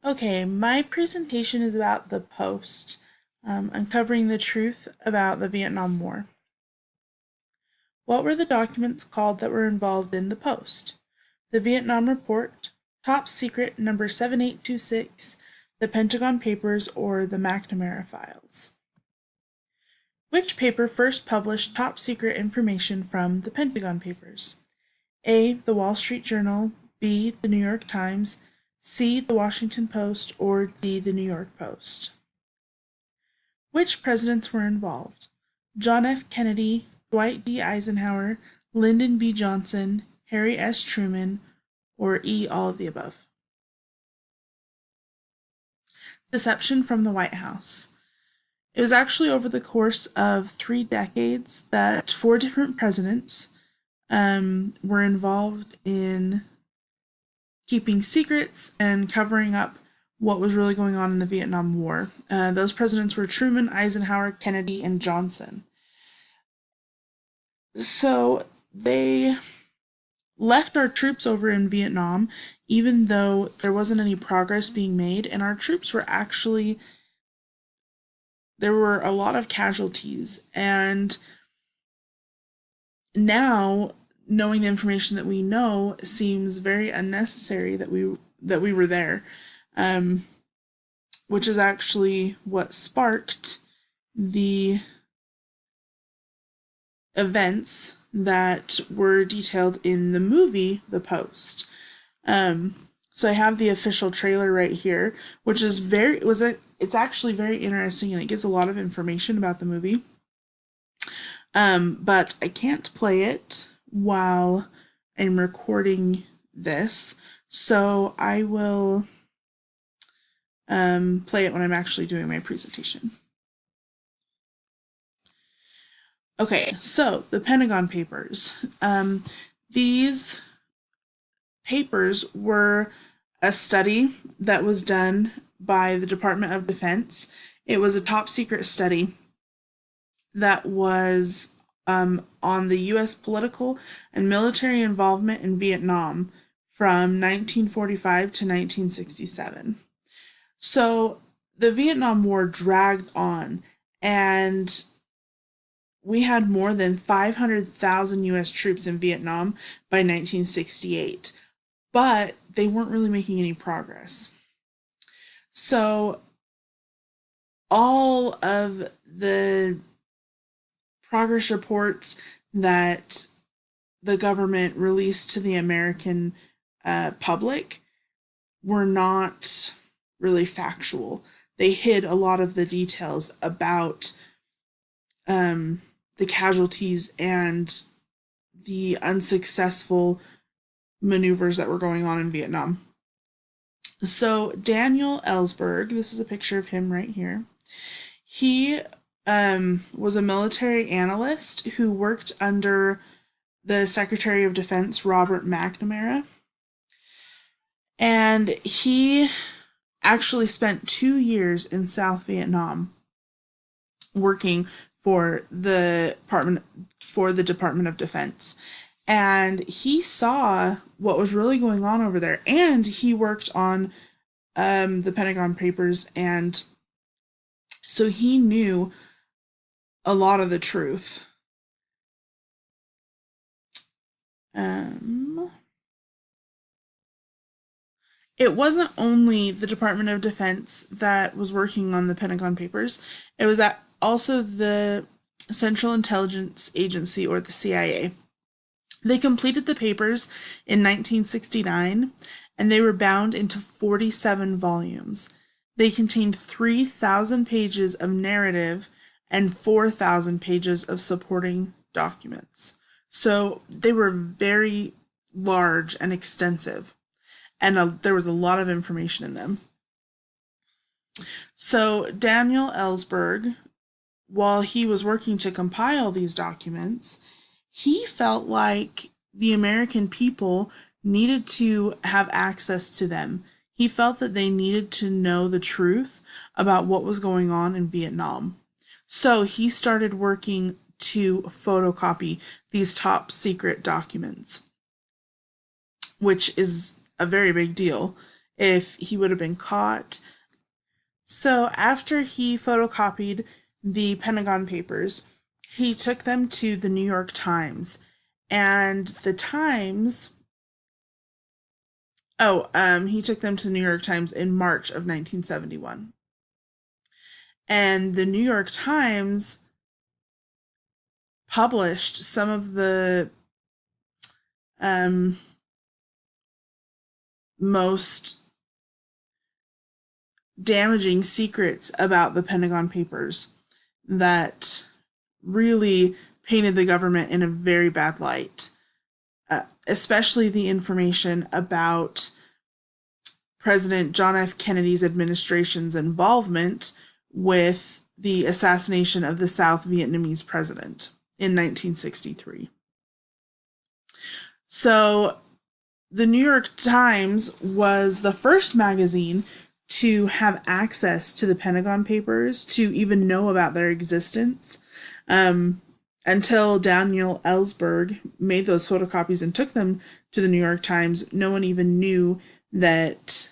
Okay, my presentation is about the Post, uncovering the truth about the Vietnam War. What were the documents called that were involved in the Post? The Vietnam Report, Top Secret number 7826, the Pentagon Papers, or the McNamara Files. Which paper first published top secret information from the Pentagon Papers? A. The Wall Street Journal, B. The New York Times, C. The Washington Post, or D. The New York Post. Which presidents were involved? John F. Kennedy, Dwight D. Eisenhower, Lyndon B. Johnson, Harry S. Truman, or E. All of the above. Deception from the White House. It was actually over the course of 3 decades that 4 different presidents were involved in keeping secrets and covering up what was really going on in the Vietnam War. Those presidents were Truman, Eisenhower, Kennedy, and Johnson. So they left our troops over in Vietnam, even though there wasn't any progress being made, and our troops were actually, there were a lot of casualties. And now, knowing the information that we know, seems very unnecessary that we were there, which is actually what sparked the events that were detailed in the movie The Post. So I have the official trailer right here, which is it's actually very interesting, and it gives a lot of information about the movie. But I can't play it while I'm recording this, so I will play it when I'm actually doing my presentation. Okay, so the Pentagon Papers. These papers were a study that was done by the Department of Defense. It was a top secret study that was on the U.S. political and military involvement in Vietnam from 1945 to 1967. So the Vietnam War dragged on, and we had more than 500,000 U.S. troops in Vietnam by 1968, but they weren't really making any progress. So all of the progress reports that the government released to the American public were not really factual. They hid a lot of the details about the casualties and the unsuccessful maneuvers that were going on in Vietnam. So Daniel Ellsberg, this is a picture of him right here. He was a military analyst who worked under the Secretary of Defense, Robert McNamara. And he actually spent 2 years in South Vietnam working for the Department of Defense. And he saw what was really going on over there. And he worked on the Pentagon Papers, and so he knew a lot of the truth. It wasn't only the Department of Defense that was working on the Pentagon Papers. It was also the Central Intelligence Agency, or the CIA. They completed the papers in 1969, and they were bound into 47 volumes. They contained 3,000 pages of narrative and 4,000 pages of supporting documents. So they were very large and extensive, and there was a lot of information in them. So Daniel Ellsberg, while he was working to compile these documents, he felt like the American people needed to have access to them. He felt that they needed to know the truth about what was going on in Vietnam. So he started working to photocopy these top secret documents, which is a very big deal. if he would have been caught. So after he photocopied the Pentagon Papers, he took them to the New York Times. And the Times, he took them to the New York Times in March of 1971. And the New York Times published some of the most damaging secrets about the Pentagon Papers that really painted the government in a very bad light, especially the information about President John F. Kennedy's administration's involvement with the assassination of the South Vietnamese president in 1963. So the New York Times was the first magazine to have access to the Pentagon Papers, to even know about their existence, until Daniel Ellsberg made those photocopies and took them to the New York Times. No one even knew that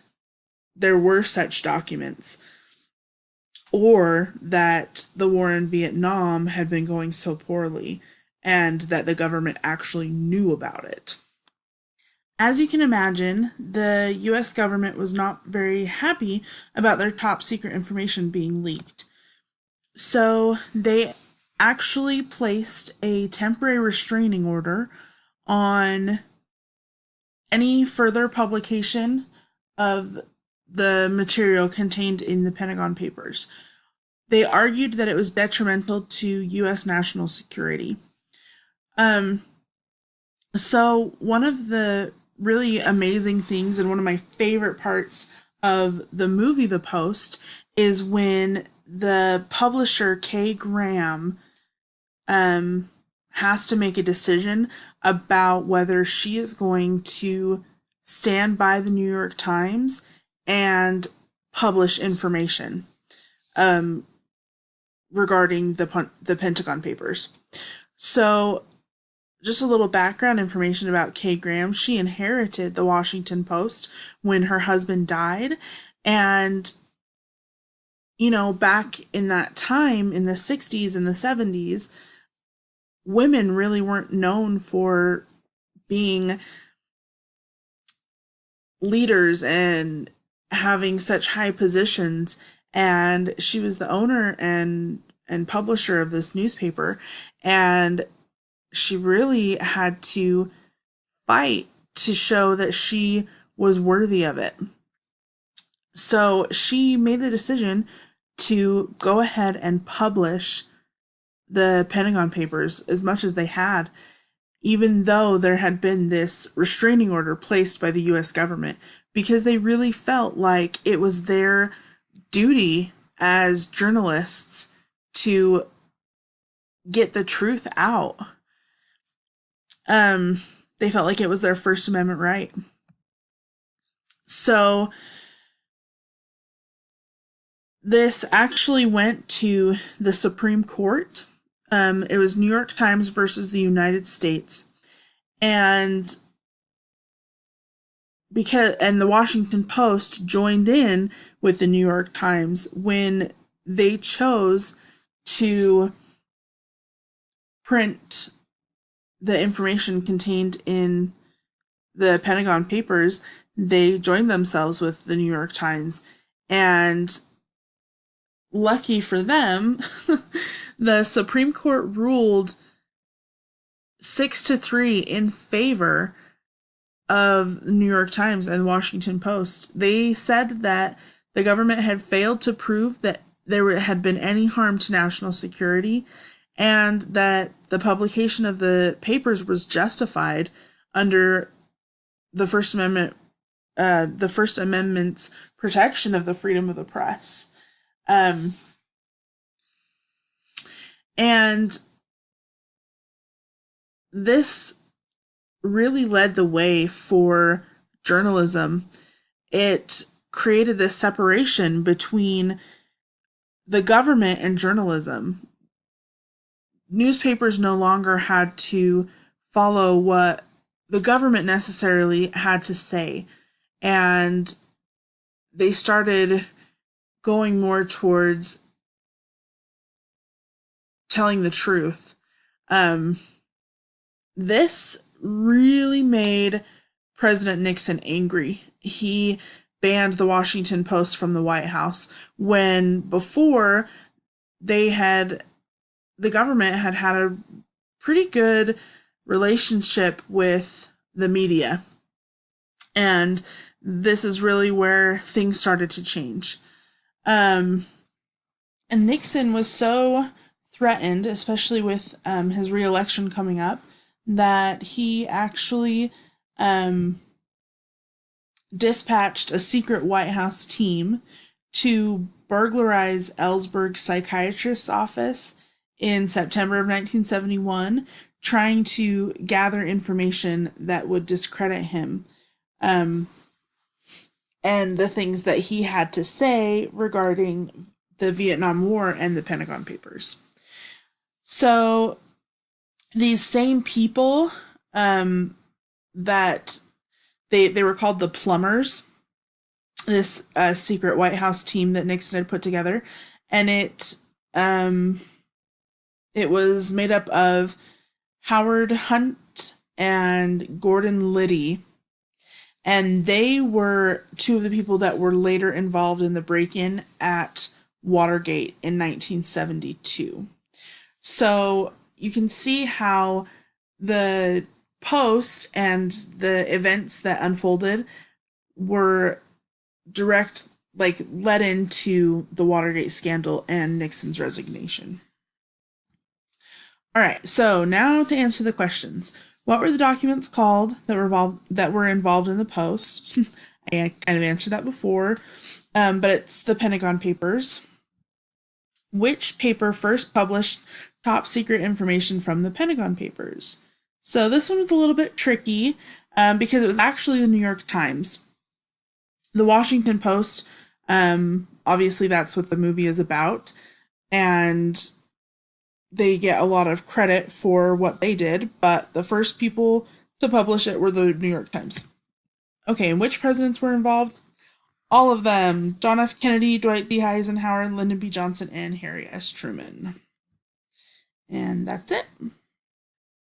there were such documents, or that the war in Vietnam had been going so poorly, and that the government actually knew about it. As you can imagine, the US government was not very happy about their top secret information being leaked. So they actually placed a temporary restraining order on any further publication of the material contained in the Pentagon Papers. They argued that it was detrimental to US national security. So one of the really amazing things, and one of my favorite parts of the movie The Post, is when the publisher Kay Graham has to make a decision about whether she is going to stand by the New York Times and publish information regarding the Pentagon Papers. So just a little background information about Kay Graham. She inherited the Washington Post when her husband died. And, back in that time, in the 60s and the 70s, women really weren't known for being leaders and having such high positions. And she was the owner and publisher of this newspaper. And she really had to fight to show that she was worthy of it. So she made the decision to go ahead and publish the Pentagon Papers as much as they had, even though there had been this restraining order placed by the US government, because they really felt like it was their duty as journalists to get the truth out. They felt like it was their First Amendment right. So this actually went to the Supreme Court. It was New York Times versus the United States. And the Washington Post joined in with the New York Times when they chose to print the information contained in the Pentagon Papers. They joined themselves with the New York Times, and lucky for them, the Supreme Court ruled 6-3 in favor of the New York Times and the Washington Post. They said that the government had failed to prove that there had been any harm to national security, and that the publication of the papers was justified under the First Amendment, the First Amendment's protection of the freedom of the press. And this really led the way for journalism. It created this separation between the government and journalism. Newspapers no longer had to follow what the government necessarily had to say, and they started going more towards telling the truth. This really made President Nixon angry. He banned the Washington Post from the White House when before the government had a pretty good relationship with the media. And this is really where things started to change. And Nixon was so threatened, especially with his re-election coming up, that he actually dispatched a secret White House team to burglarize Ellsberg's psychiatrist's office in September of 1971, trying to gather information that would discredit him and the things that he had to say regarding the Vietnam War and the Pentagon Papers. So these same people that they were called the Plumbers, this secret White House team that Nixon had put together, and it was made up of Howard Hunt and Gordon Liddy, and they were two of the people that were later involved in the break-in at Watergate in 1972. So you can see how the Post and the events that unfolded were led into the Watergate scandal and Nixon's resignation. All right, so now to answer the questions. What were the documents called that were involved in the Post? I kind of answered that before, but it's the Pentagon Papers. Which paper first published top secret information from the Pentagon Papers? So this one was a little bit tricky because it was actually the New York Times. The Washington Post, obviously that's what the movie is about, and they get a lot of credit for what they did, but the first people to publish it were the New York Times. Okay, and which presidents were involved? All of them. John F. Kennedy, Dwight D. Eisenhower, Lyndon B. Johnson, and Harry S. Truman. And that's it.